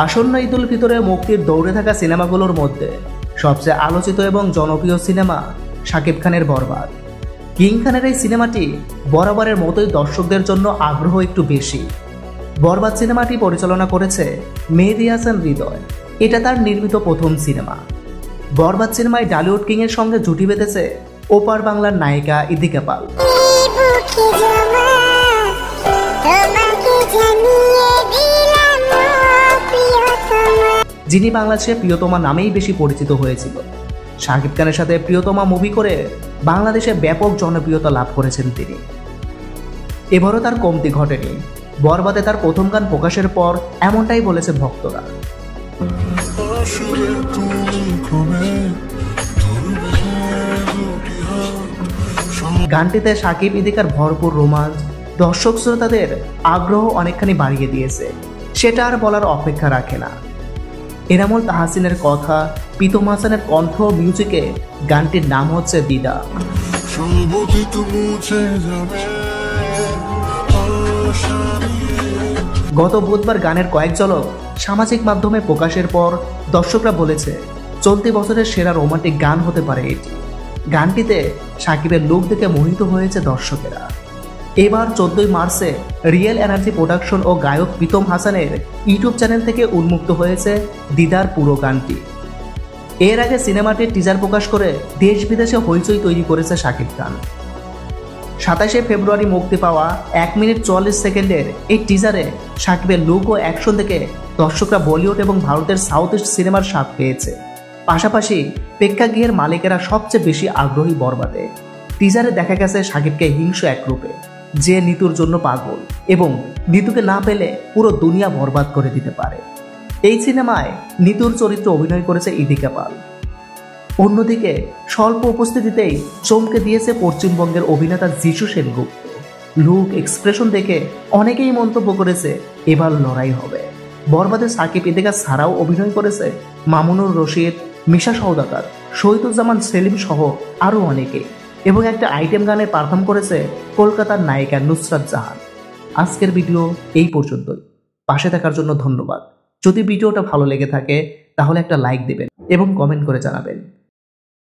আসন্ন ঈদ উল ফিতরে মুক্তির দৌড়ে থাকা সিনেমাগুলোর মধ্যে সবচেয়ে আলোচিত এবং জনপ্রিয় সিনেমা শাকিব খানের বরবাদ। কিং খানের এই সিনেমাটি বরাবরের মতোই দর্শকদের জন্য আগ্রহ একটু বেশি। বরবাদ সিনেমাটি পরিচালনা করেছে মেহেদী হাসান হৃদয়। এটা তার নির্মিত প্রথম সিনেমা। বরবাদ সিনেমায় ডালিউড কিং এর সঙ্গে জুটি বেঁধেছে ওপার বাংলার নায়িকা ইদিকা পাল, যিনি বাংলাদেশে প্রিয়তমা নামেই বেশি পরিচিত হয়েছিল। শাকিব খানের সাথে প্রিয়তমা মুভি করে বাংলাদেশে ব্যাপক জনপ্রিয়তা লাভ করেছেন তিনি। এবারও তার কমতি ঘটেনি। বরবাদে তার প্রথম গান প্রকাশের পর এমনটাই বলেছে ভক্তরা। গানটিতে শাকিব ইদিকার ভরপুর রোমাঞ্চ দর্শক শ্রোতাদের আগ্রহ অনেকখানি বাড়িয়ে দিয়েছে, সেটা আর বলার অপেক্ষা রাখে না। এনামুল তাহসিনের কথা, প্রীতম হাসানের কণ্ঠ, মিউজিকে গানটির নাম হচ্ছে দিদা। গত বুধবার গানের কয়েক ঝলক সামাজিক মাধ্যমে প্রকাশের পর দর্শকরা বলেছে চলতি বছরের সেরা রোমান্টিক গান হতে পারে এটি। গানটিতে শাকিবের লুক দেখে মোহিত হয়েছে দর্শকেরা। এবার 14 মার্চে রিয়েল এনার্জি প্রোডাকশন ও গায়ক প্রীতম হাসানের ইউটিউব চ্যানেল থেকে উন্মুক্ত হয়েছে দিদার পুরো গানটি। এর আগে সিনেমাটির টিজার প্রকাশ করে দেশ বিদেশে হইচই তৈরি করেছে শাকিব খান। 27শে ফেব্রুয়ারি মুক্তি পাওয়া 1 মিনিট 44 সেকেন্ডের এই টিজারে শাকিবের লুক ও অ্যাকশন দেখে দর্শকরা বলিউড এবং ভারতের সাউথ ইস্ট সিনেমার স্বাদ পেয়েছে। পাশাপাশি প্রেক্ষাগৃহের মালিকেরা সবচেয়ে বেশি আগ্রহী বরবাদে। টিজারে দেখা গেছে শাকিবকে হিংস্র এক রূপে, যে নিতুর জন্য পাগল এবং নিতুকে না পেলে পুরো দুনিয়া বরবাদ করে দিতে পারে। এই সিনেমায় নিতুর চরিত্রে অভিনয় করেছে ইদিকা পাল। অন্যদিকে স্বল্প উপস্থিতিতেই চমকে দিয়েছে পশ্চিমবঙ্গের অভিনেতা যিশু সেনগুপ্ত। লুক, এক্সপ্রেশন দেখে অনেকেই মন্তব্য করেছে এবার লড়াই হবে। বরবাদে শাকিব ইদিকা ছাড়াও অভিনয় করেছে মামুনুর রশিদ, মিশা সওদাগর, শহীদুজ্জামান সেলিম সহ আরও অনেকে, এবং একটা আইটেম গানে পারফর্ম করেছে কলকাতার নায়িকা নুসরাত জাহান। আজকের ভিডিও এই পর্যন্তই। পাশে থাকার জন্য ধন্যবাদ। যদি ভিডিওটা ভালো লেগে থাকে তাহলে একটা লাইক দেবেন এবং কমেন্ট করে জানাবেন।